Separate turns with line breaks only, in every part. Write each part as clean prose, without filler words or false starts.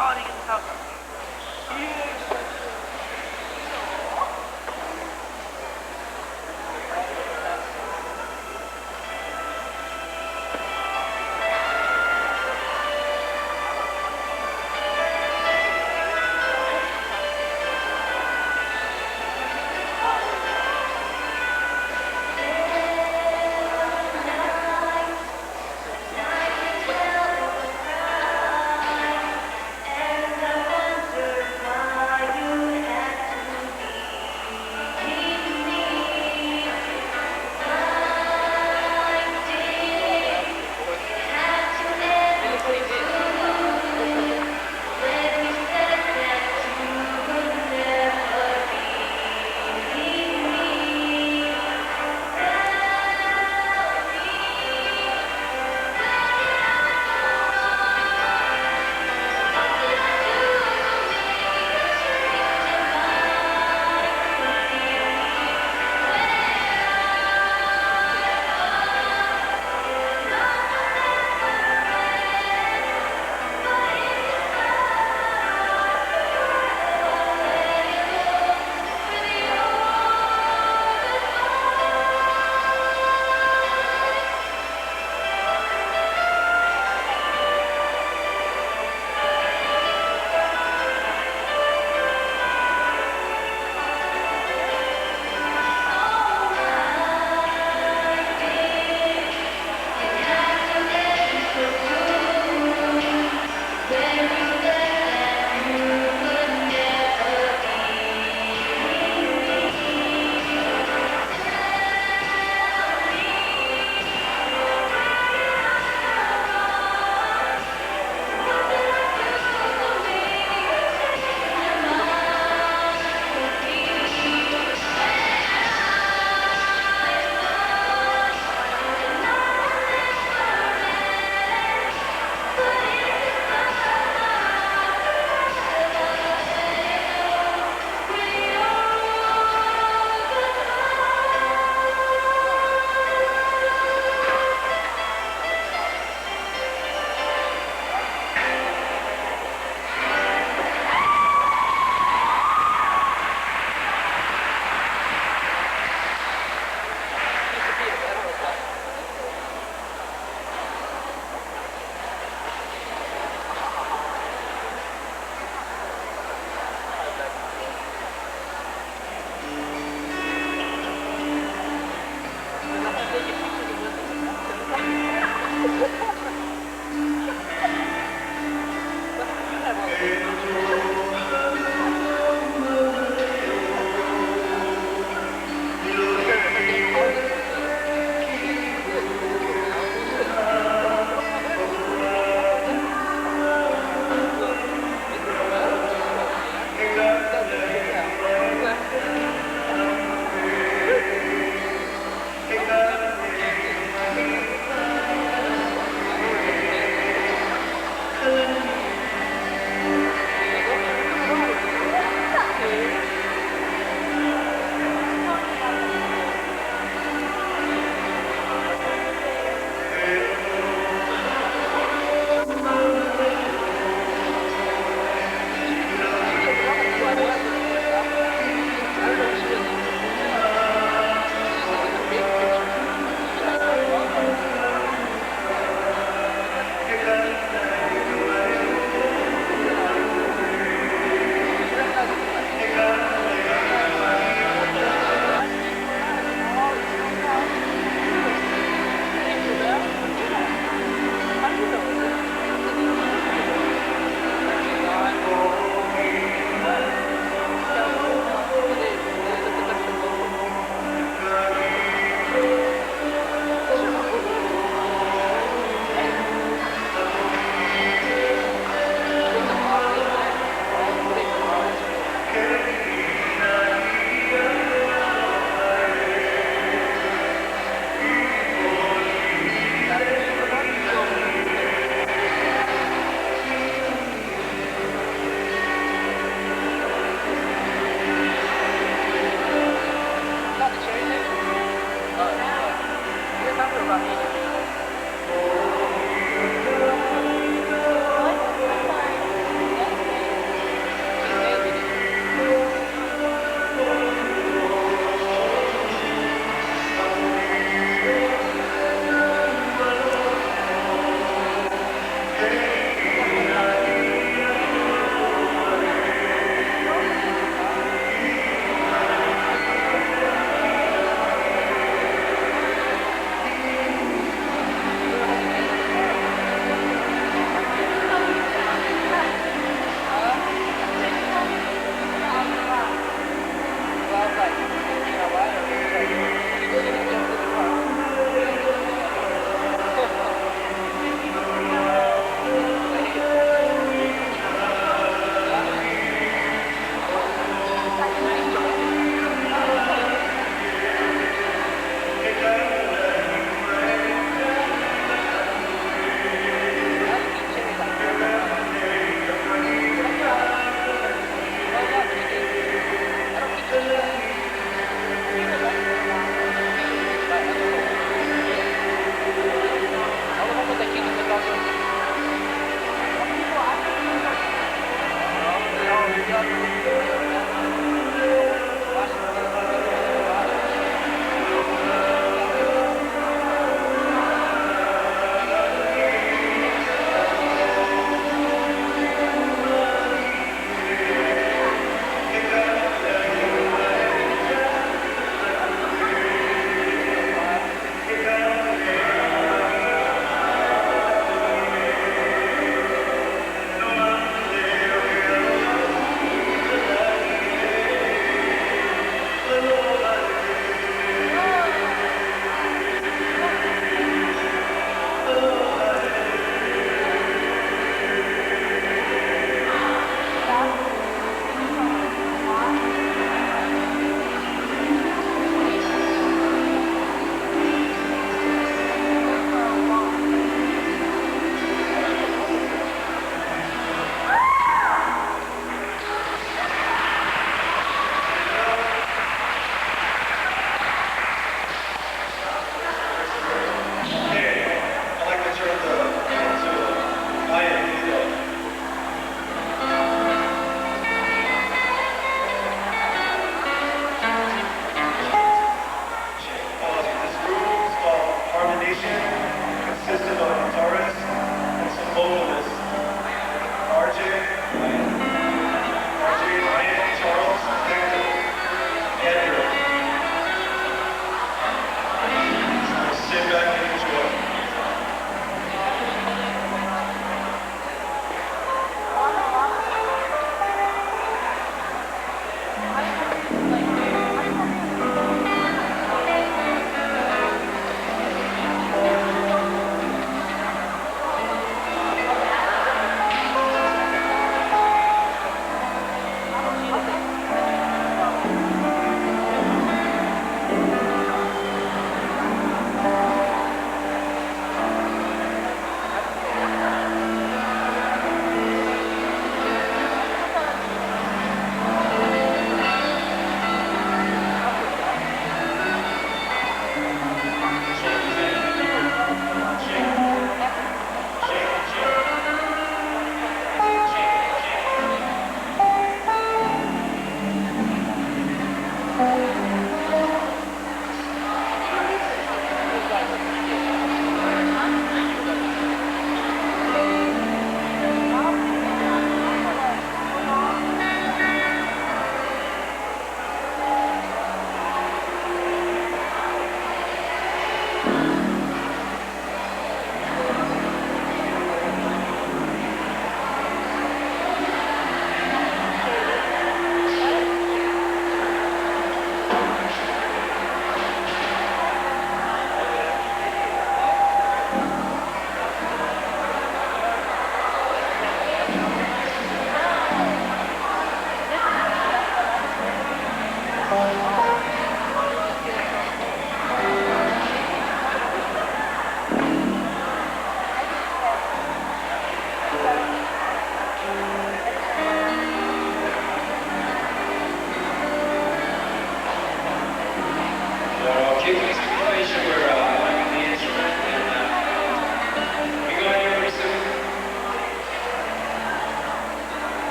And I wondered why you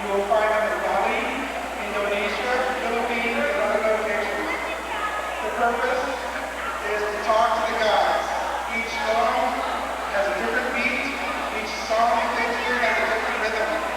You will find them in Bali, Indonesia, Philippines, and other locations. The purpose is to talk to the guys. Each song has a different beat. Each song you think through has a different rhythm.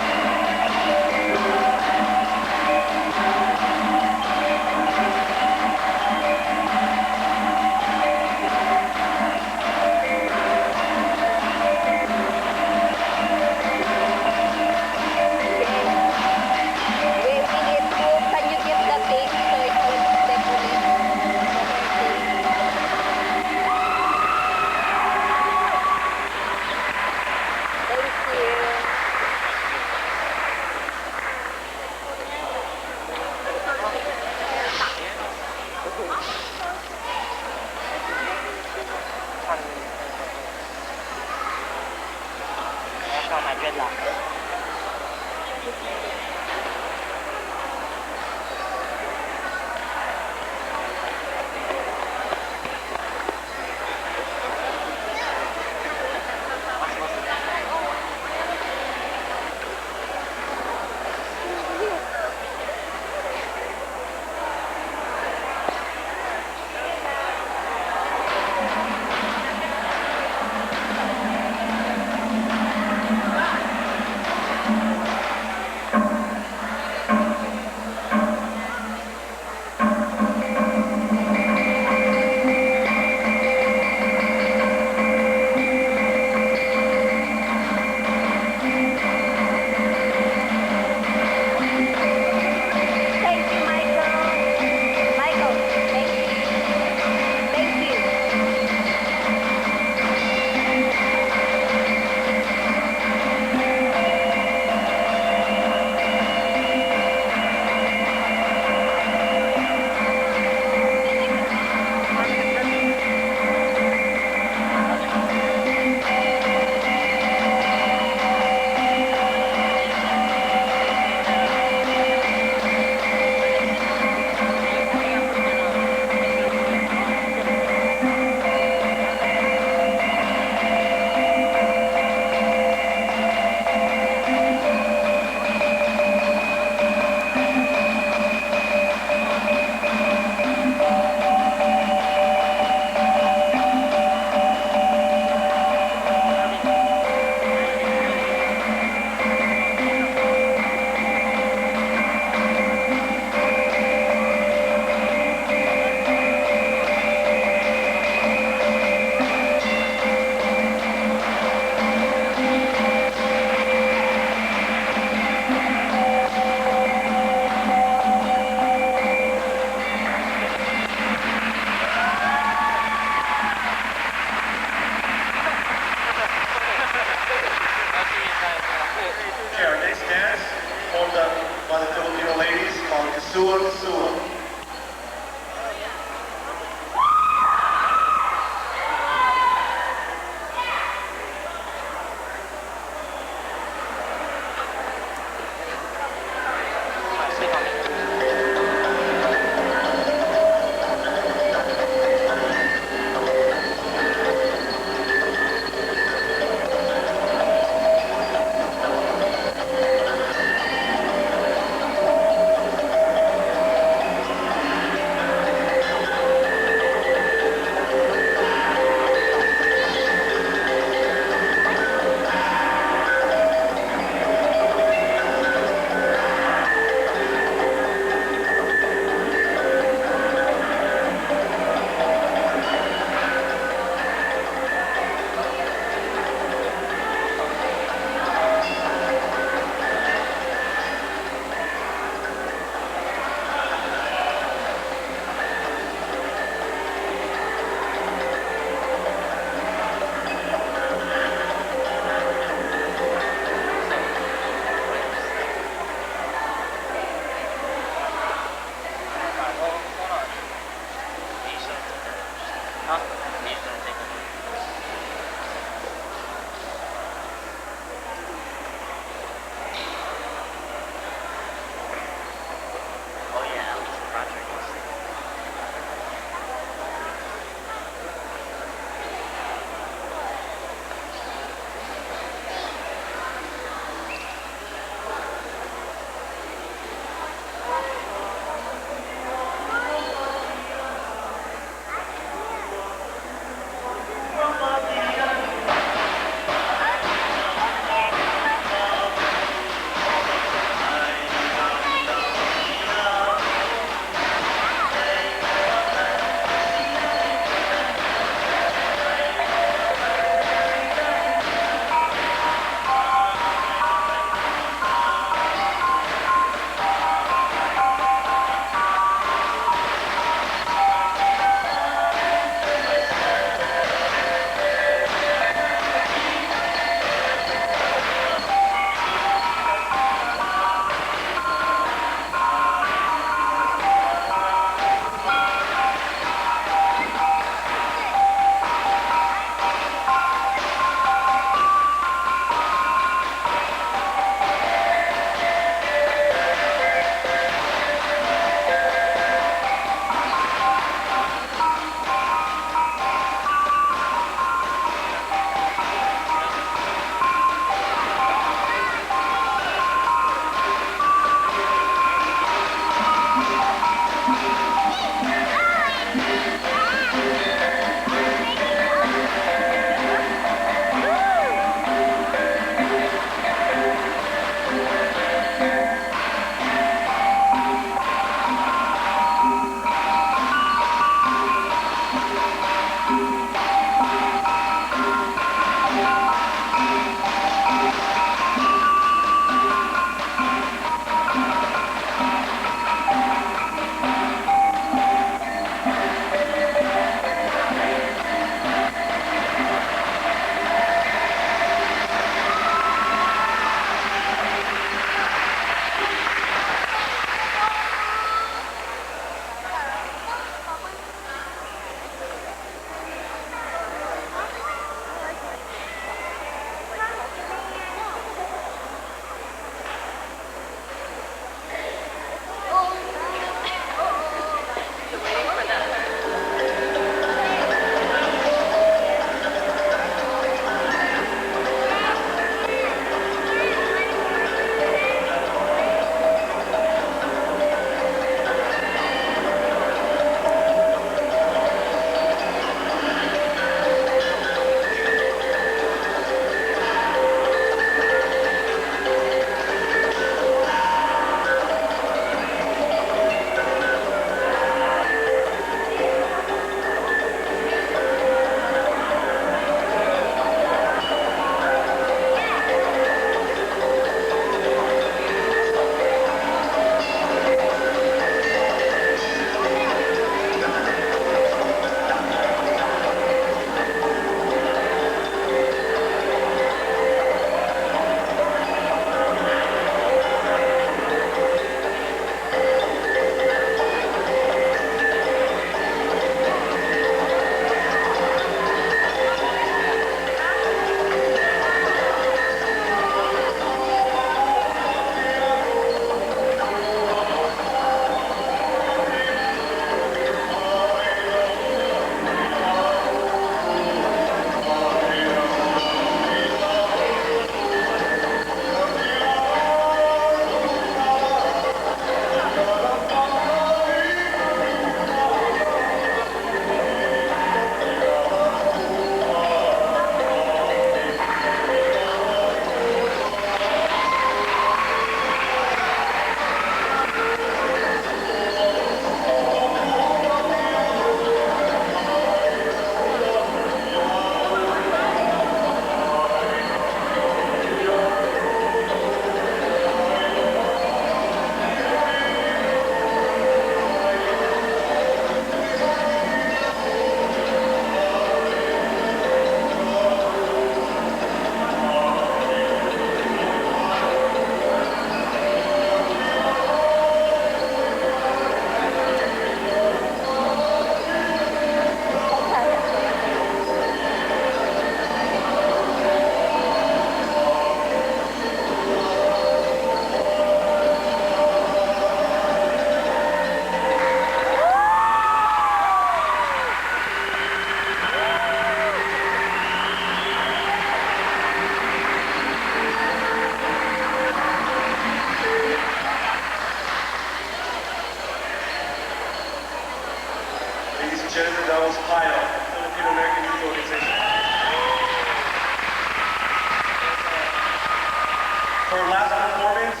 For our last performance,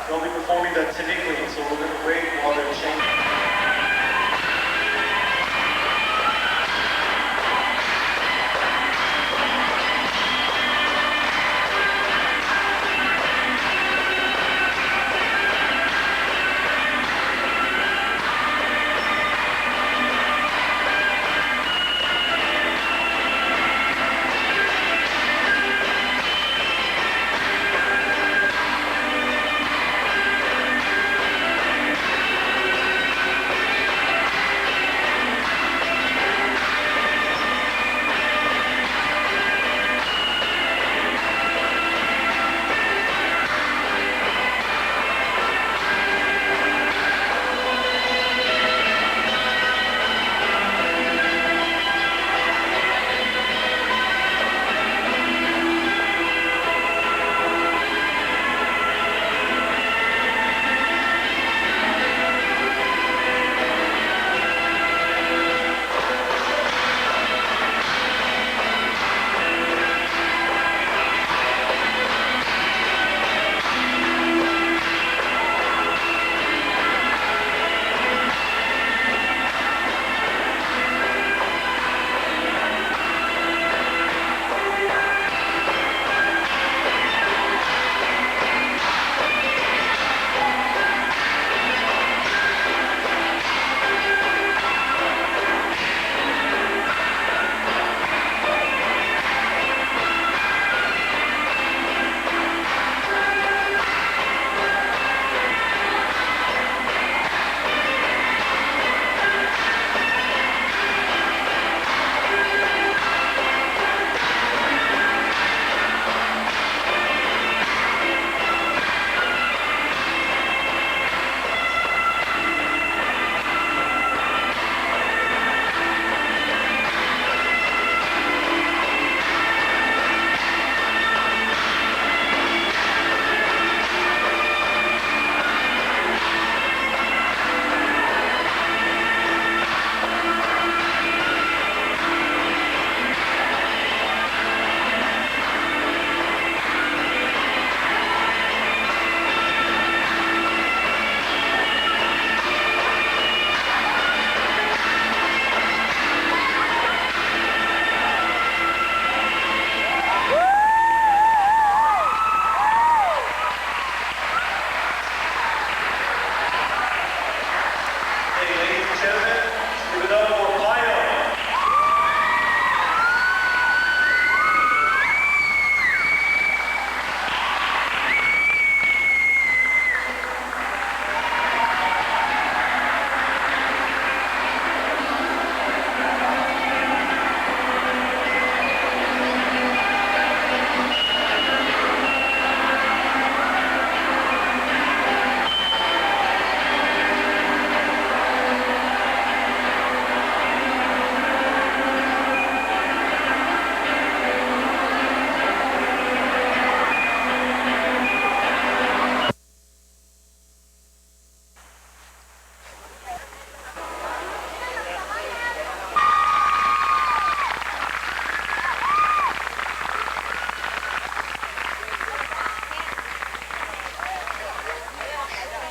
they'll be performing the Tinikling, so we're going to wait while they're changing.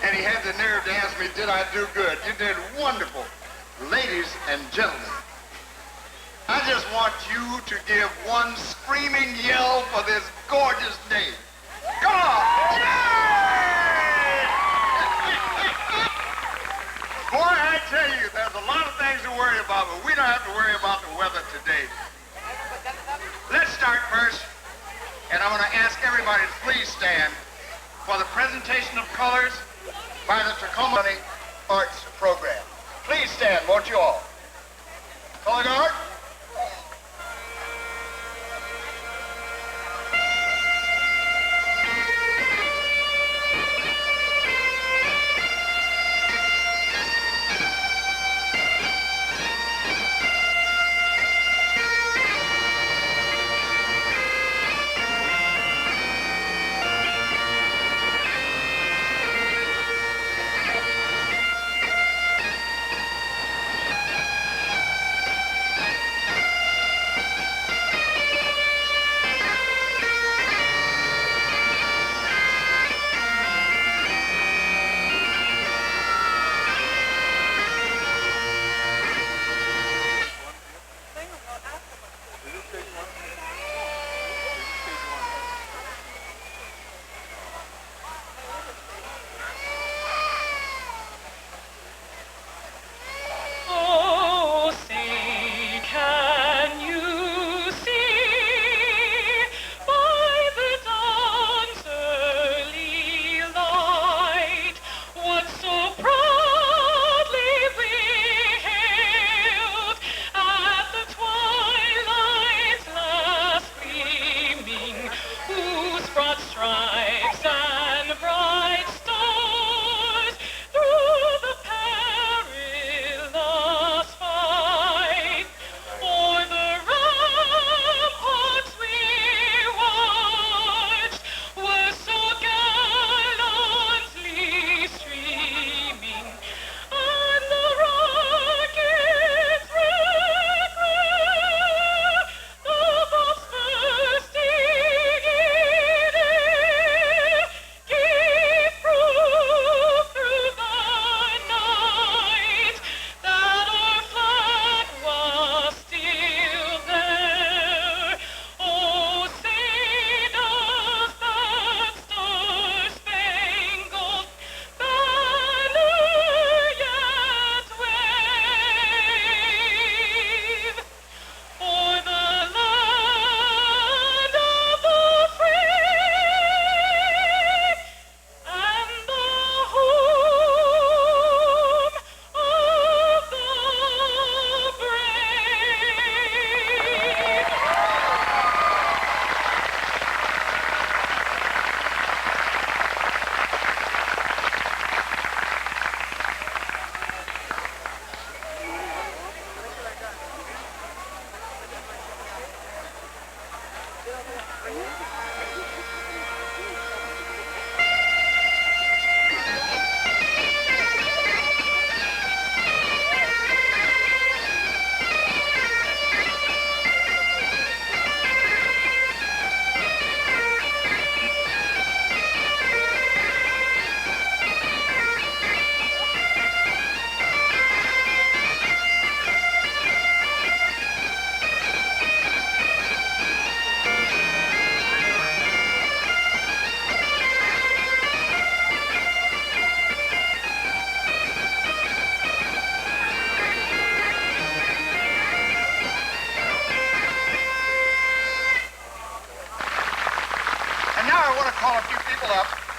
And he had the nerve to ask me, did I do good? You did wonderful. Ladies and gentlemen, I just want you to give one screaming yell for this gorgeous day. Come on! Yay! Boy, I tell you, there's a lot of things to worry about, but we don't have to worry about the weather today. Let's start first, and I'm going to ask everybody to please stand for the presentation of colors by the Tacoma Arts Program. Please stand, won't you all? Color guard.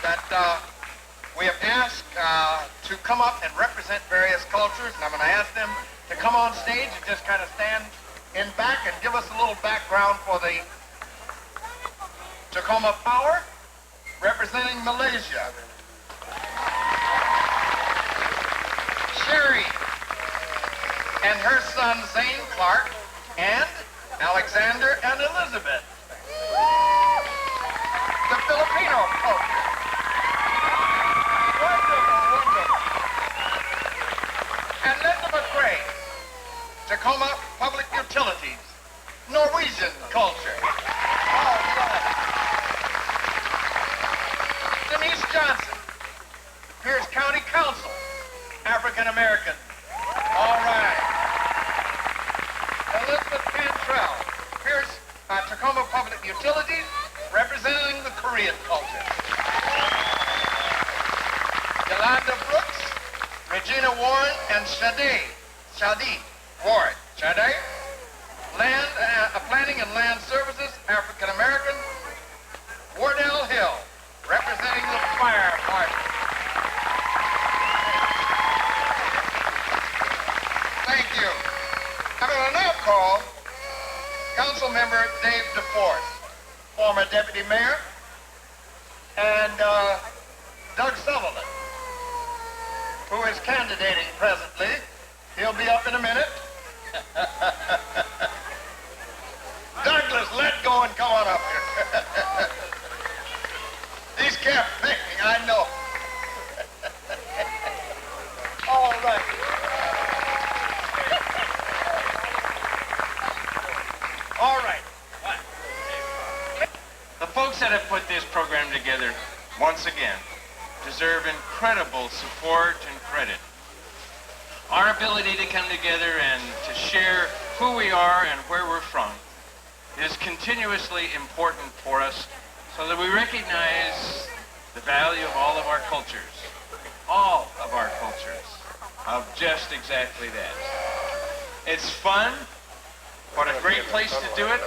that we have asked to come up and represent various cultures, and I'm going to ask them to come on stage and just kind of stand in back and give us a little background for the Tacoma Power, representing Malaysia. Sherry and her son Zane Clark, and Alexander and Elizabeth. The Filipino culture. Wonderful, wonderful. And Linda McRae, Tacoma Public Utilities, Norwegian culture. All right. Denise Johnson, Pierce County Council, African American. All right. Elizabeth Cantrell, Pierce, Tacoma Public Utilities, representing the Korean culture. Yolanda Brooks, Regina Warren, and Shadi Warren. Shadi, Planning and Land Services, African American. Wardell Hill, representing the fire department. Thank you. I'm going to now call Council Member Dave DeForest, former Deputy Mayor, and Doug Sutherland, who is candidating presently. He'll be up in a minute. Douglas, let go and come on up here. He's campaigning, I know. All right. All right.
The folks that have put this program together, once again, deserve incredible support and credit. Our ability to come together and to share who we are and where we're from is continuously important for us so that we recognize the value of all of our cultures, of just exactly that. It's fun. What a great place to do it.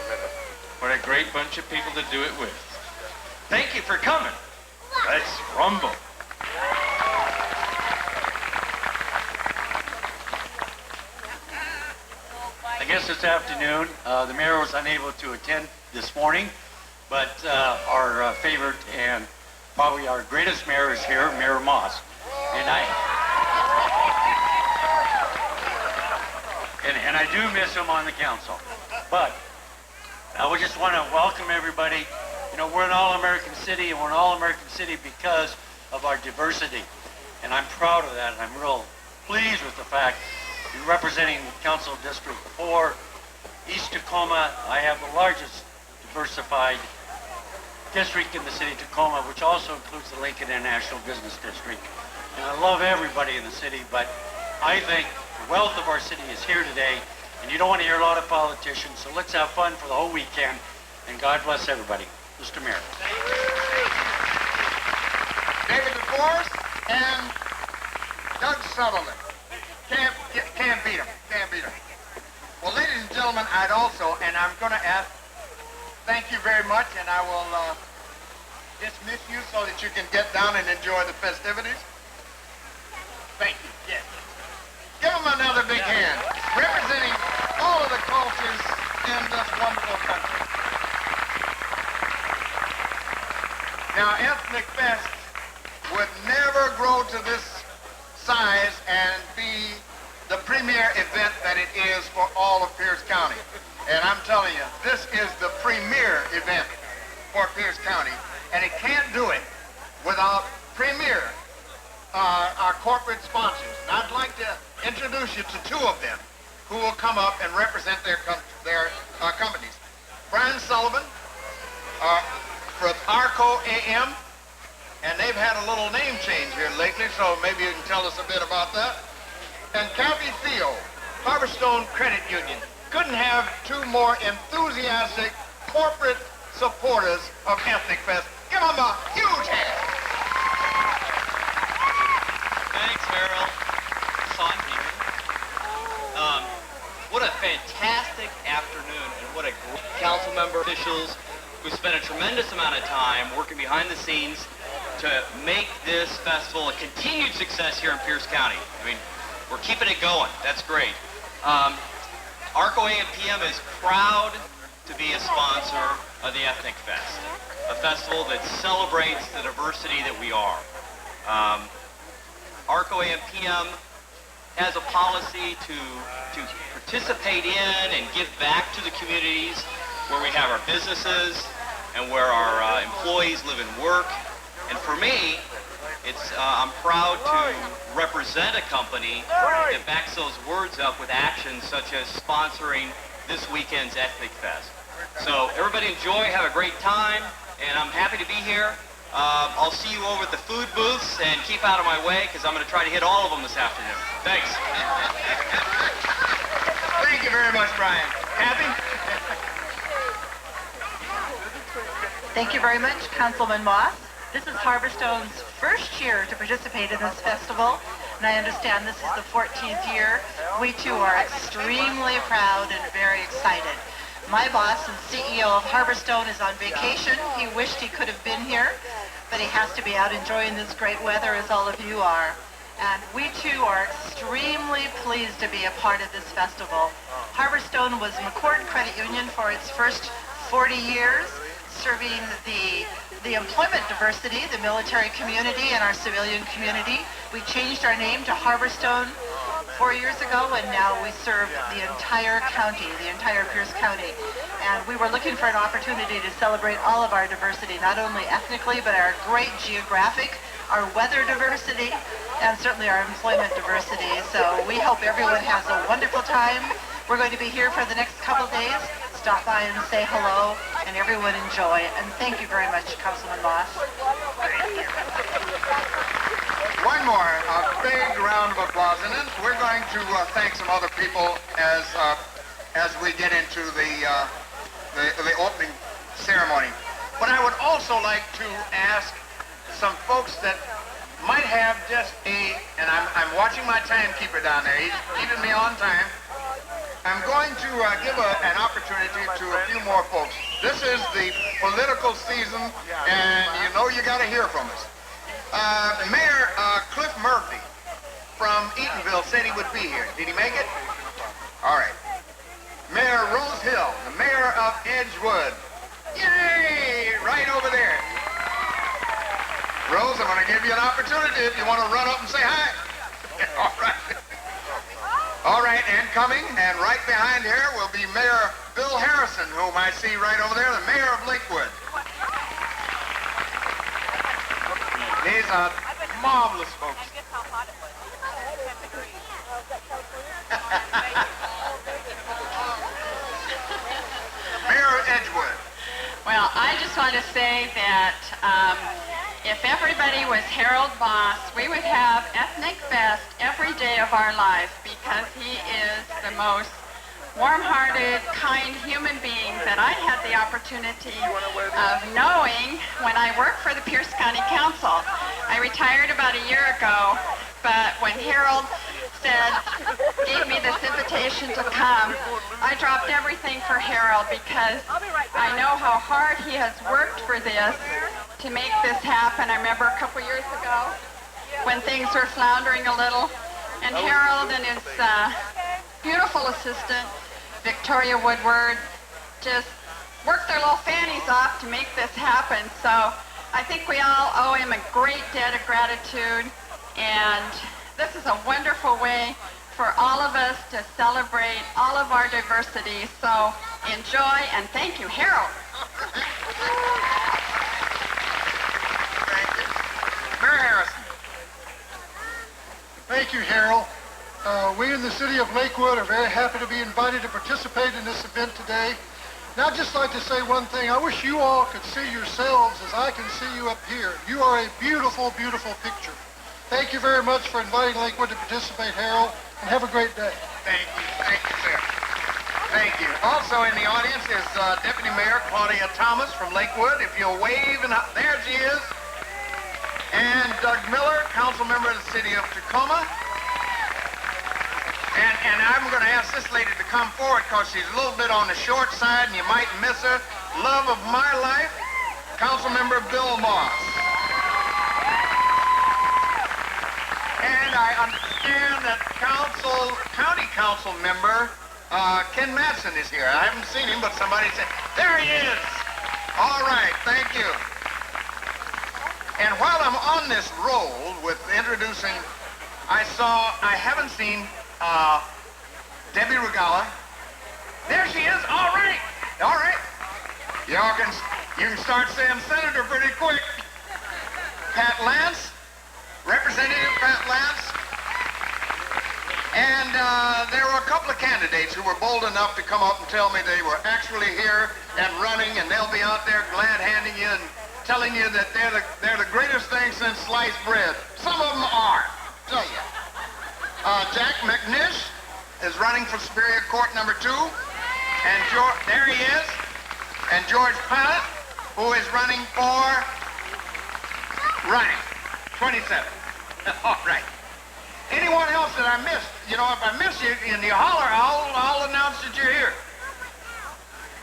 What a great bunch of people to do it with. Thank you for coming. Let's rumble.
I guess this afternoon, the mayor was unable to attend this morning, but our favorite and probably our greatest mayor is here, Mayor Moss. And I do miss him on the council. But I would just want to welcome everybody. You know, we're an all-American city, and we're an all-American city because of our diversity. And I'm proud of that, and I'm real pleased with the fact you're representing Council District 4, East Tacoma. I have the largest diversified district in the city of Tacoma, which also includes the Lincoln International Business District. And I love everybody in the city, but I think the wealth of our city is here today, and you don't want to hear a lot of politicians, so let's have fun for the whole weekend, and God bless everybody. Mr. Mayor.
David DeForest and Doug Sutherland. Can't beat them. Can't beat them. Well, ladies and gentlemen, I'd also, and I'm going to ask, thank you very much, and I will dismiss you so that you can get down and enjoy the festivities. Thank you. Yes. Give them another big hand, representing all of the cultures in this wonderful country. Now, Ethnic Fest would never grow to this size and be the premier event that it is for all of Pierce County. And I'm telling you, this is the premier event for Pierce County, and it can't do it without premier, our corporate sponsors. And I'd like to introduce you to two of them who will come up and represent their companies. Brian Sullivan from Arco AM, and they've had a little name change here lately, so maybe you can tell us a bit about that. And Kathy Theo, Harborstone Credit Union. Couldn't have two more enthusiastic corporate supporters of Ethnic Fest. Give them a huge hand.
Thanks, Harold. Fun here. What a fantastic afternoon, and what a great council member officials who spent a tremendous amount of time working behind the scenes to make this festival a continued success here in Pierce County. I mean, we're keeping it going. That's great. ARCO AM/PM is proud to be a sponsor of the Ethnic Fest, a festival that celebrates the diversity that we are. ARCO AM/PM has a policy to participate in and give back to the communities where we have our businesses and where our employees live and work. And for me, I'm proud to represent a company that backs those words up with actions such as sponsoring this weekend's Ethnic Fest. So everybody enjoy, have a great time, and I'm happy to be here. I'll see you over at the food booths, and keep out of my way because I'm going to try to hit all of them this afternoon. Thanks.
Thank you very much, Brian. Happy?
Thank you very much, Councilman Moss. This is Harborstone's first year to participate in this festival, and I understand this is the 14th year. We too are extremely proud and very excited. My boss and CEO of Harborstone is on vacation. He wished he could have been here, but he has to be out enjoying this great weather as all of you are. And we too are extremely pleased to be a part of this festival. Harborstone was McCord Credit Union for its first 40 years, serving the employment diversity, the military community, and our civilian community. We changed our name to Harborstone 4 years ago, and now we serve the entire county, the entire Pierce County. And we were looking for an opportunity to celebrate all of our diversity, not only ethnically, but our great geographic, our weather diversity, and certainly our employment diversity. So we hope everyone has a wonderful time. We're going to be here for the next couple days. Stop by and say hello, and everyone enjoy. And thank you very much, Councilman Moss.
One more, a big round of applause, and then we're going to thank some other people as we get into the opening ceremony. But I would also like to ask some folks that might have just and I'm watching my timekeeper down there. He's keeping me on time. I'm going to give an opportunity to a few more folks. This is the political season, and you got to hear from us. Mayor Cliff Murphy from Eatonville said he would be here. Did he make it? All right. Mayor Rose Hill, the mayor of Edgewood. Yay! Right over there. Rose, I'm going to give you an opportunity if you want to run up and say hi. All right. All right, and coming, and right behind here will be Mayor Bill Harrison, whom I see right over there, the mayor of Lakewood. These are marvelous folks. Mayor of Edgewood.
Well, I just want to say that if everybody was Harold Moss, we would have Ethnic Fest every day of our lives because he is the most warm-hearted, kind human being that I had the opportunity of knowing when I worked for the Pierce County Council. I retired about a year ago, but when Harold gave me this invitation to come, I dropped everything for Harold because I know how hard he has worked for this to make this happen. I remember a couple years ago when things were floundering a little, and Harold and his beautiful assistant, Victoria Woodward, just worked their little fannies off to make this happen. So I think we all owe him a great debt of gratitude, and this is a wonderful way for all of us to celebrate all of our diversity. So enjoy, and thank you, Harold.
Thank you. Mayor Harrison.
Thank you, Harold. We in the city of Lakewood are very happy to be invited to participate in this event today. And I'd just like to say one thing. I wish you all could see yourselves as I can see you up here. You are a beautiful, beautiful picture. Thank you very much for inviting Lakewood to participate, Harold, and have a great day.
Thank you, sir. Thank you. Also in the audience is Deputy Mayor Claudia Thomas from Lakewood. If you'll wave, and there she is. And Doug Miller, council member of the city of Tacoma. And I'm going to ask this lady to come forward because she's a little bit on the short side and you might miss her. Love of my life, Council Member Bill Moss.
I understand that county council member Ken Madsen is here. I haven't seen him, but somebody said, there he is. All right, thank you. And while I'm on this roll with introducing, I haven't seen Debbie Regala. There she is. All right. All right. You can start saying Senator pretty quick. Pat Lance, Representative Pat Lance. And there were a couple of candidates who were bold enough to come up and tell me they were actually here and running, and they'll be out there glad-handing you and telling you that they're the greatest thing since sliced bread. Some of them are, tell you. Jack McNish is running for Superior Court number 2, and there he is. And George Pilot, who is running for 27. All right. Anyone else that I missed? You know, if I miss you and you holler, I'll announce that you're here.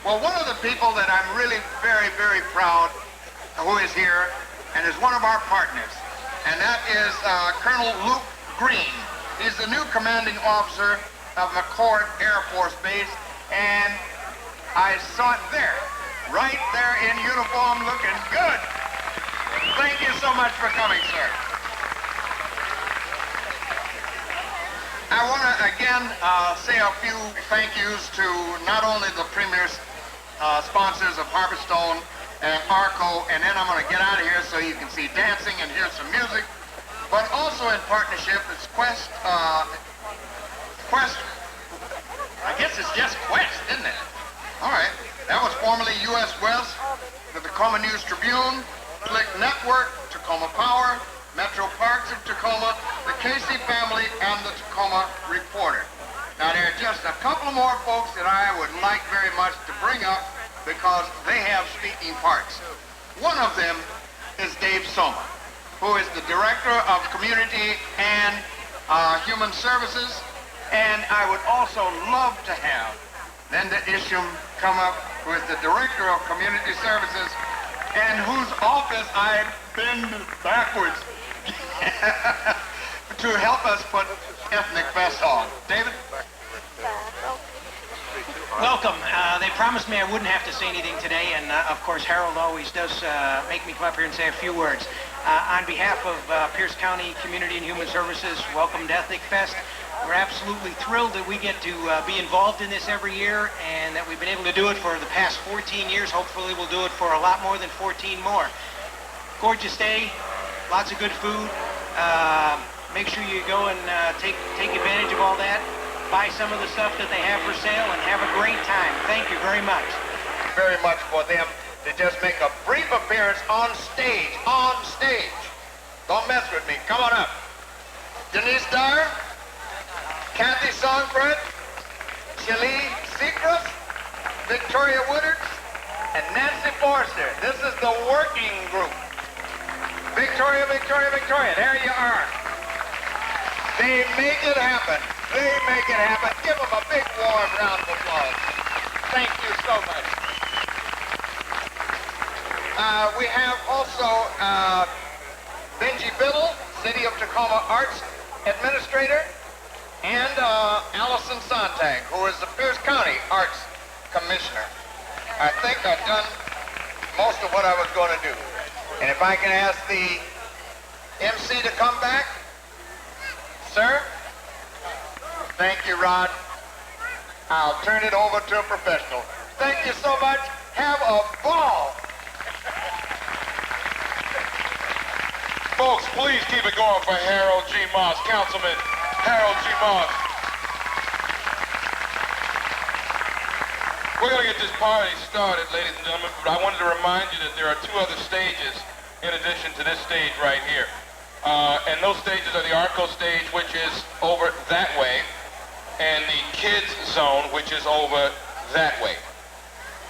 Well, one of the people that I'm really very, very proud who is here and is one of our partners, and that is Colonel Luke Green. He's the new commanding officer of McCord Air Force Base, and I saw it there, right there in uniform, looking good. Thank you so much for coming, sir. I want to again say a few thank yous to not only the Premier's sponsors of Harvestone and Arco, and then I'm going to get out of here so you can see dancing and hear some music, but also in partnership is Quest, I guess it's just Quest, isn't it? All right, that was formerly U.S. West, the Tacoma News Tribune, Click Network, Tacoma Power, Metro Parks of Tacoma, the Casey family, and the Tacoma Reporter. Now, there are just a couple more folks that I would like very much to bring up because they have speaking parts. One of them is Dave Soma, who is the Director of Community and Human Services, and I would also love to have Linda Isham come up, who is the Director of Community Services, and whose office I've been backwards to help us put Ethnic Fest on. David?
Welcome. They promised me I wouldn't have to say anything today, and of course Harold always does make me come up here and say a few words. On behalf of Pierce County Community and Human Services, welcome to Ethnic Fest. We're absolutely thrilled that we get to be involved in this every year, and that we've been able to do it for the past 14 years. Hopefully we'll do it for a lot more than 14 more. Gorgeous day, lots of good food. Make sure you go and take advantage of all that. Buy some of the stuff that they have for sale and have a great time. Thank you very much.
Very much for them to just make a brief appearance on stage. On stage. Don't mess with me. Come on up. Denise Dyer, Kathy Songfred, Shelley Seacrest, Victoria Woodard, and Nancy Forster. This is the working group. Victoria, Victoria, Victoria. There you are. They make it happen. They make it happen. Give them a big warm round of applause. Thank you so much. We have also Benji Biddle, City of Tacoma Arts Administrator, and Allison Sontag, who is the Pierce County Arts Commissioner. I think I've done most of what I was going to do. And if I can ask the MC to come back. Sir? Thank you, Rod. I'll turn it over to a professional. Thank you so much. Have a ball.
Folks, please keep it going for Harold G. Moss, Councilman Harold G. Moss. We're going to get this party started, ladies and gentlemen, but I wanted to remind you that there are 2 other stages in addition to this stage right here. And those stages are the Arco stage, which is over that way, and the kids zone, which is over that way.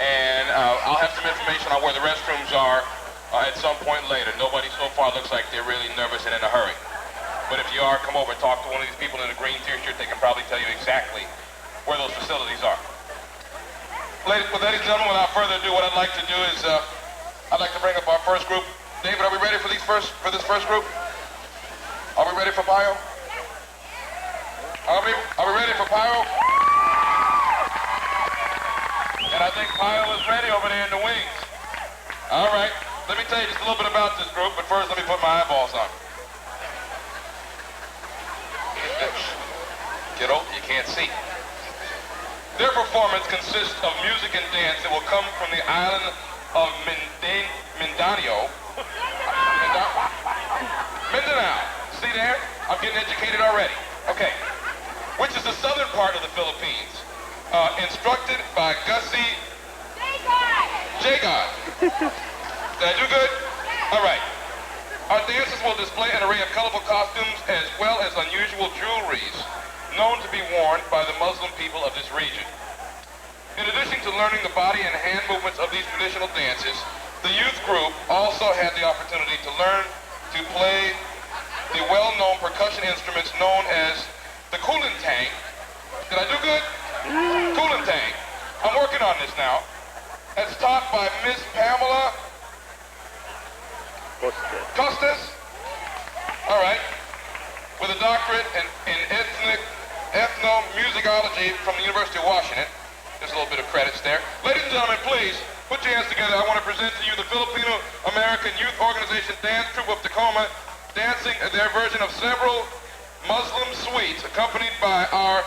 And I'll have some information on where the restrooms are at some point later. Nobody so far looks like they're really nervous and in a hurry. But if you are, come over and talk to one of these people in a green t-shirt. They can probably tell you exactly where those facilities are. Ladies and gentlemen, without further ado, what I'd like to do is I'd like to bring up our first group. David, are we ready for this first group? Are we ready for bio? Are we ready for Pyro? And I think Pyro is ready over there in the wings. All right. Let me tell you just a little bit about this group, but first let me put my eyeballs on. Kiddo, you can't see. Their performance consists of music and dance that will come from the island of Mindanao. Mindanao. See there? I'm getting educated already. Okay. Which is the southern part of the Philippines. Instructed by Gussie J-God. Did I do good? All right. Our dancers will display an array of colorful costumes as well as unusual jewelries known to be worn by the Muslim people of this region. In addition to learning the body and hand movements of these traditional dances, the youth group also had the opportunity to learn to play the well-known percussion instruments known as the kulintang. Did I do good? Kulintang. I'm working on this now. That's taught by Miss Pamela Costas. All right. With a doctorate in ethnomusicology from the University of Washington. There's a little bit of credits there. Ladies and gentlemen, please put your hands together. I want to present to you the Filipino-American Youth Organization Dance Troupe of Tacoma, dancing their version of several Muslim suites, accompanied by our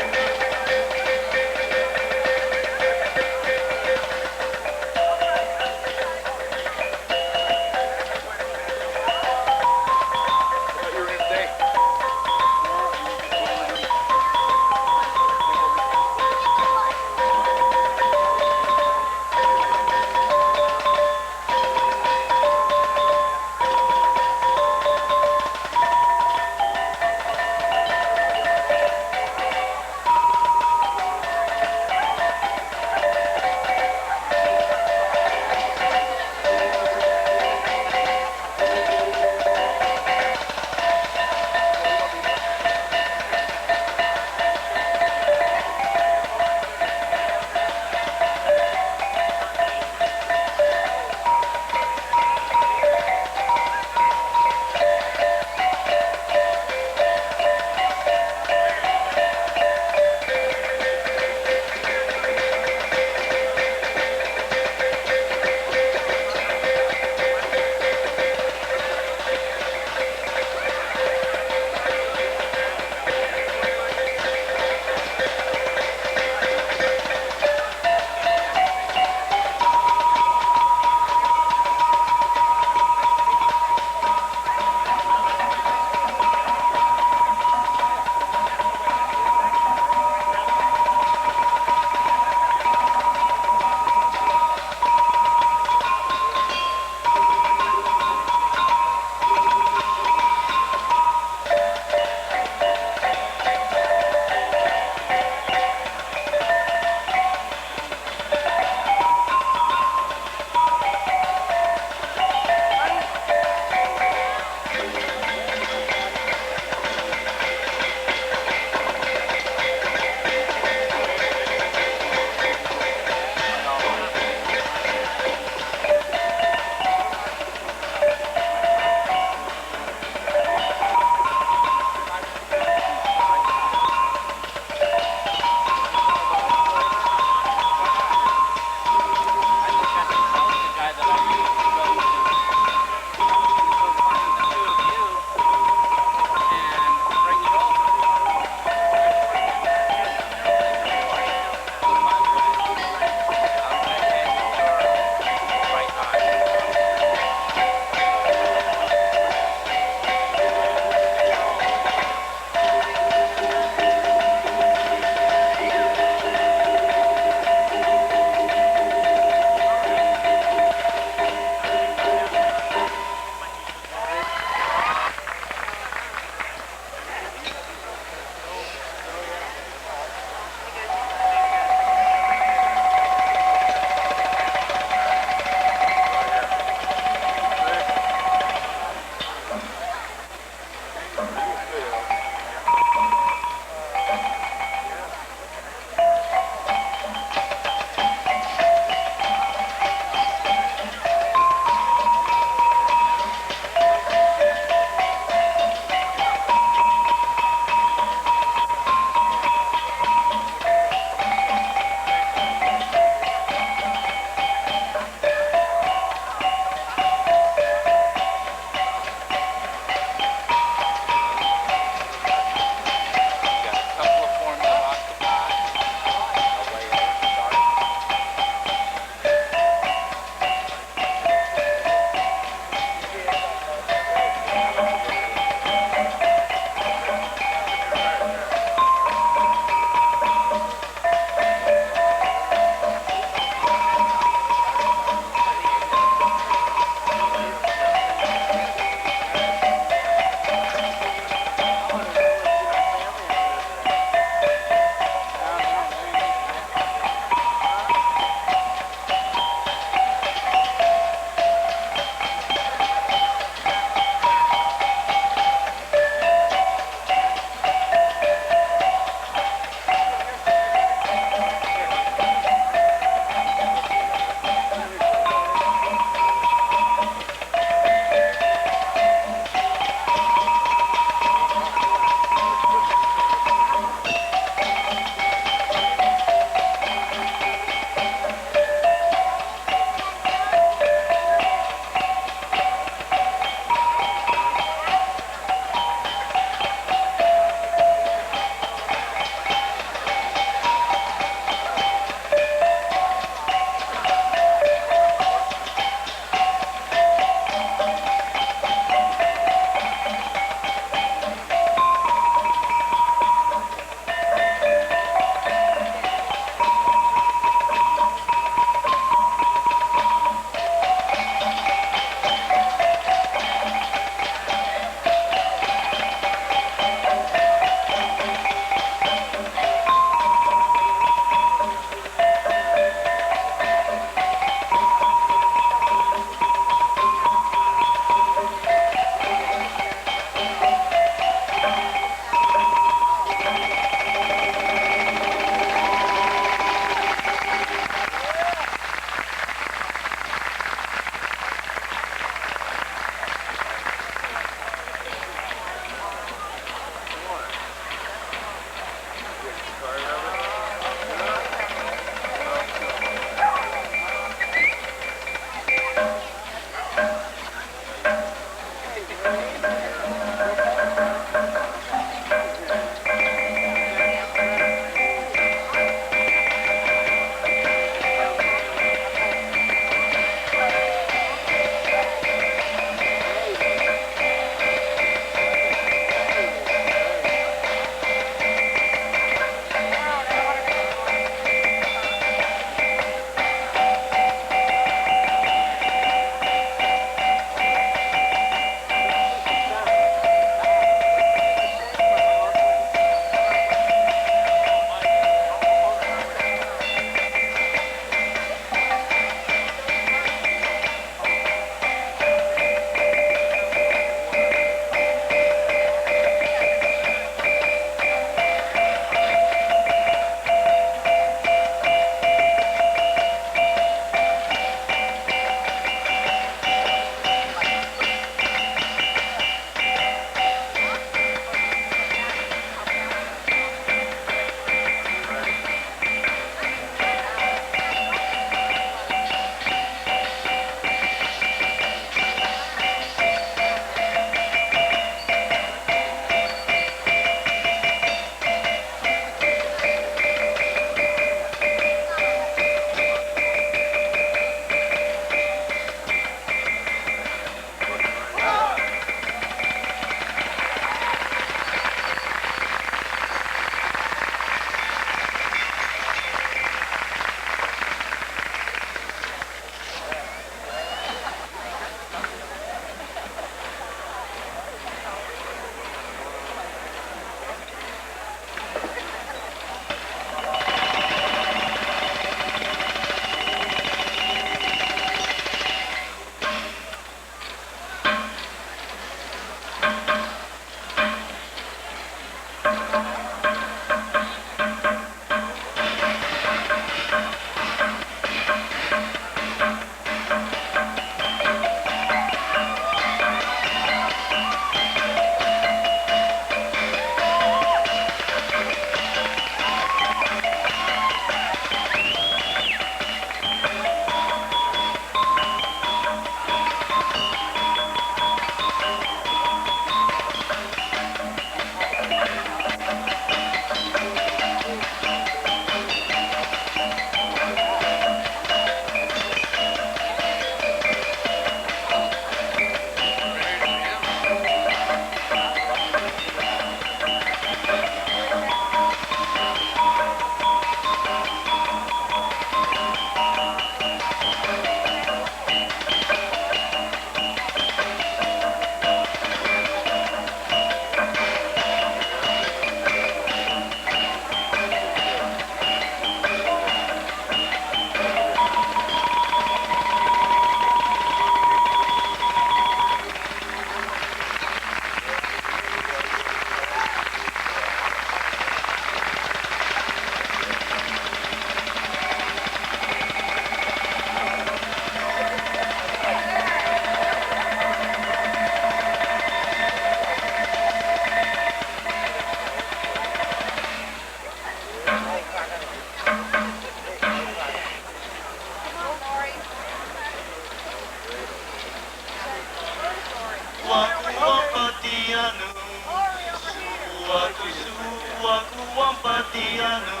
aku ang patiano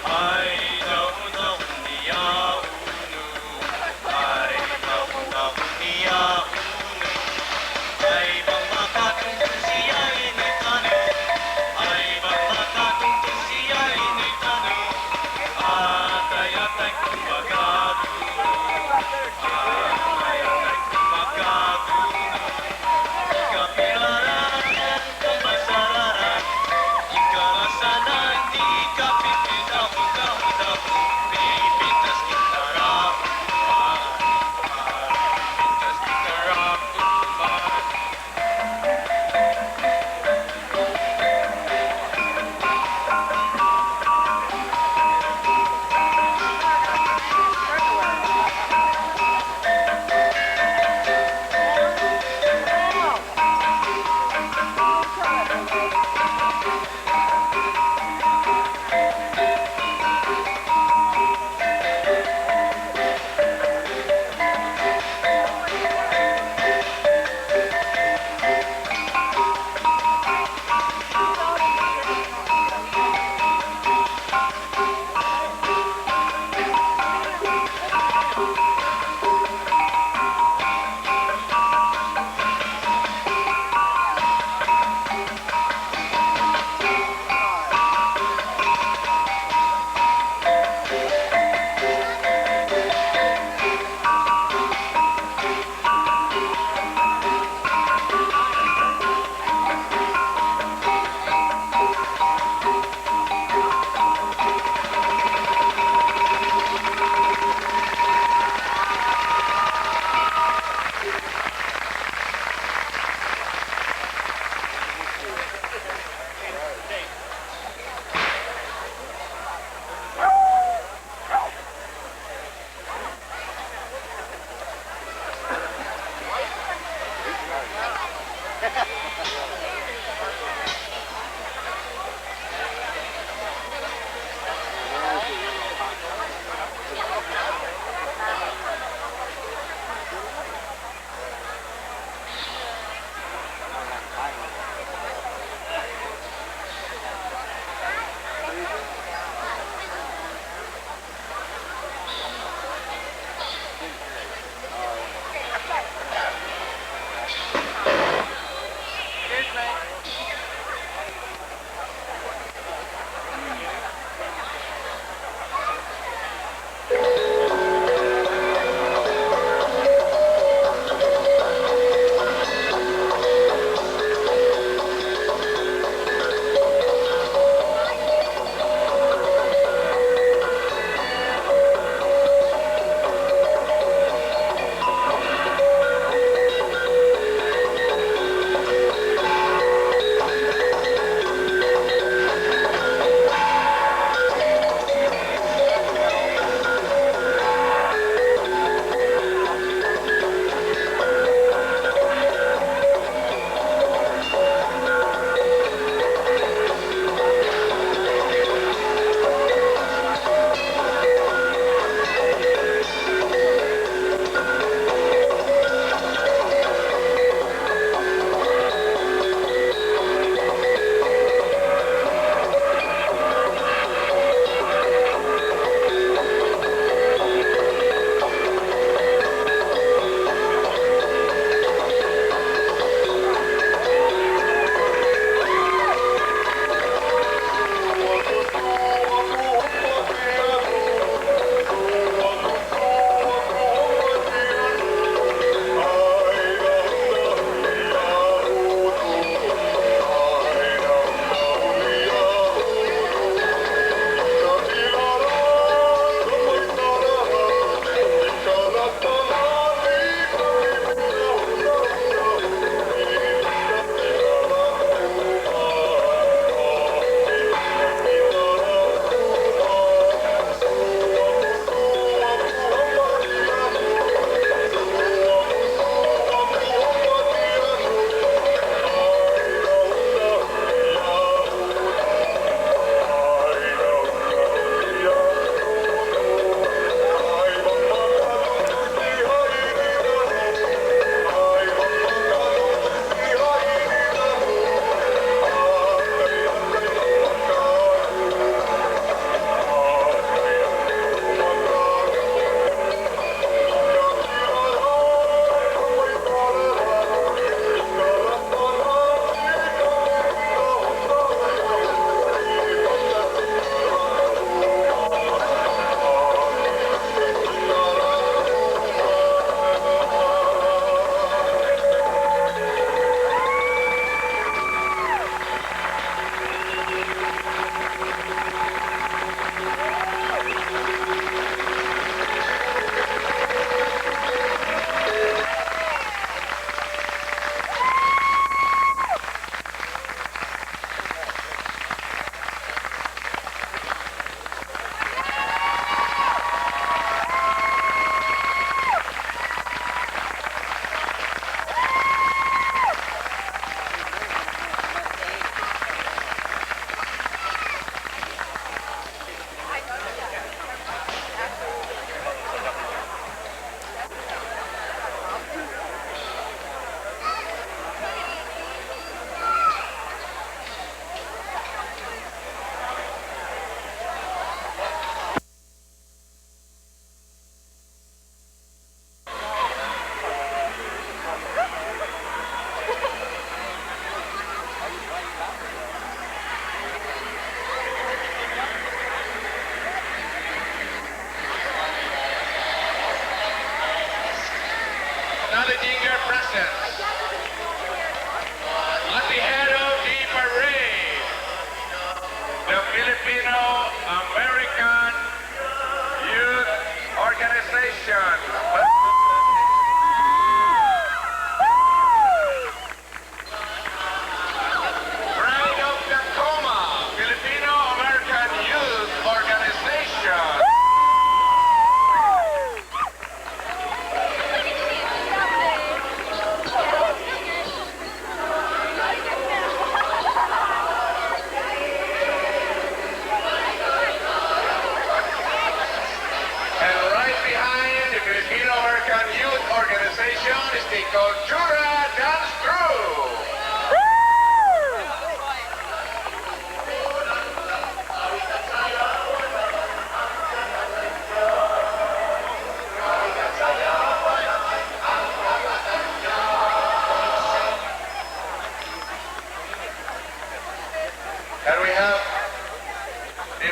ay daun-daun niya uno ay daun-daun niya uno ay bang makatungkol siya initano ay bang makatungkol siya initano atay-atay kumagaduno atay-atay kumagaduno ikapilaran kumasararan ikarasanan di kapipinahon-kahon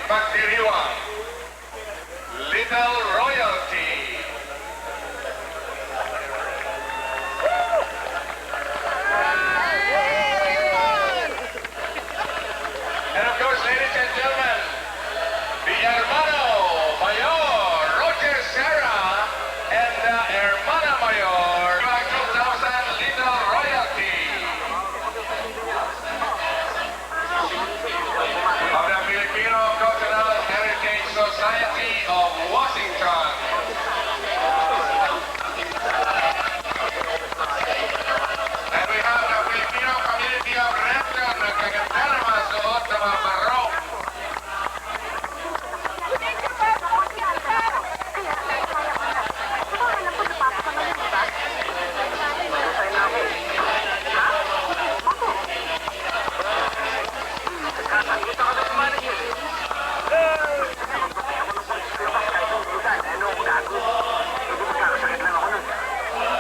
Pagdiriwang, Little Royalty. And of course, ladies and gentlemen, the Hermano Mayor, Roger Serra, and the Hermana Mayor, 2000 Little Royalty. Of the Filipino Cultural Heritage Society of Washington. And we have the Filipino community of Renton, nagkaganda naman suot na mga barok.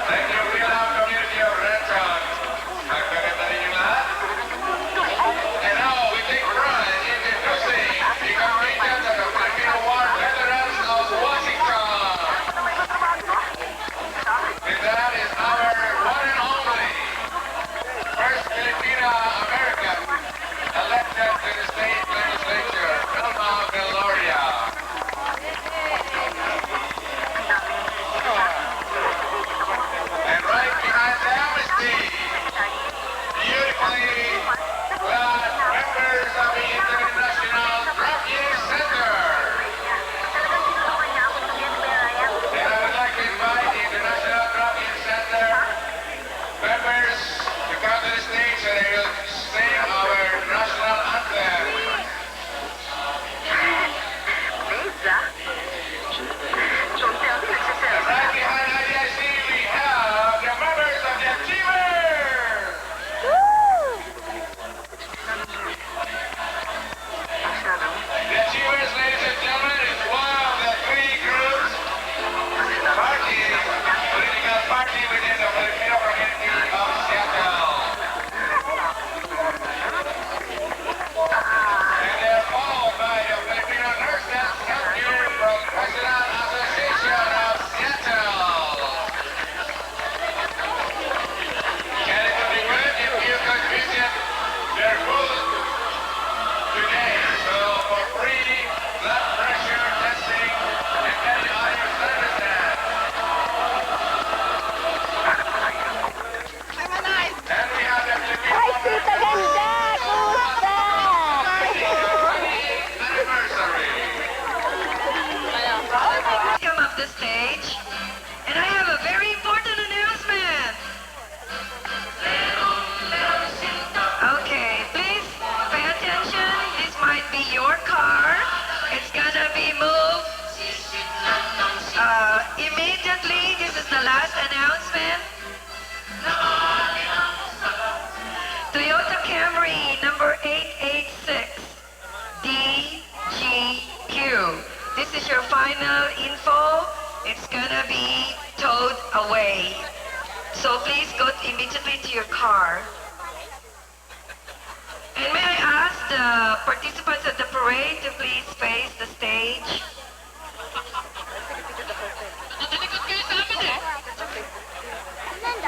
Thank you, Philham community of Renton. Nagkaganda rin yung lahat. And now we take pride in introducing the contingent of the Filipino War Veterans of Washington. And that is our one and only first Filipina American elected to the state legislature, Vilma Veloria. And right behind them is the beautifully clad members of the International Drop-In Center. And I would like to invite the International Drop-In Center members to come to the stage and they will sing our national anthem. And right behind IDIC we have the members of the Achievers. The Achievers, ladies and gentlemen, is one of the three groups, political party within the Filipino community of Seattle. And they're followed by the Filipino Nurses Healthcare Professional Association of Seattle. And it would be good if you could visit their booth today. So for free blood pressure testing and many other services. And we have the Filipino anniversary.
Come up the stage, and I have a very important announcement. Okay, please pay attention. This might be your car. It's gonna be moved immediately. This is the last announcement. Toyota Camry number 886 DGQ. This is your final info. It's gonna be towed away. So please go immediately to your car. And may I ask the participants at the parade to please face the stage?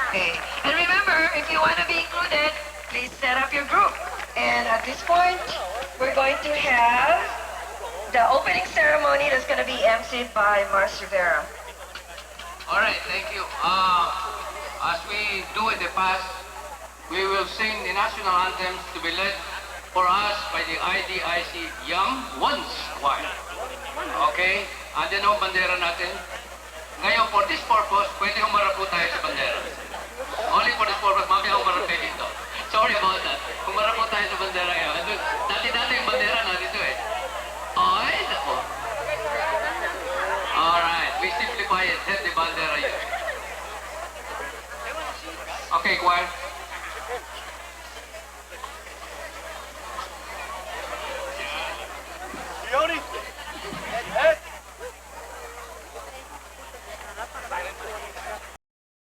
Okay. And remember, if you want to be included, please set up your group. And at this point, we're going to have the opening ceremony that's going to be emceed by Mars Rivera.
All right, thank you. As we do in the past, we will sing the national anthems to be led for us by the IDIC Young Ones Choir. Okay? Andyan ang bandera natin. Ngayon, for this purpose, pwede humarap po tayo sa bandera. Only for this purpose, mamaya humarap tayo dito. Sorry about that. Humarap po tayo sa bandera ngayon. Dati-dati yung bandera na dito eh. Ay, nako. Alright, we simplify it. Set the bandera yun. Okay, choir.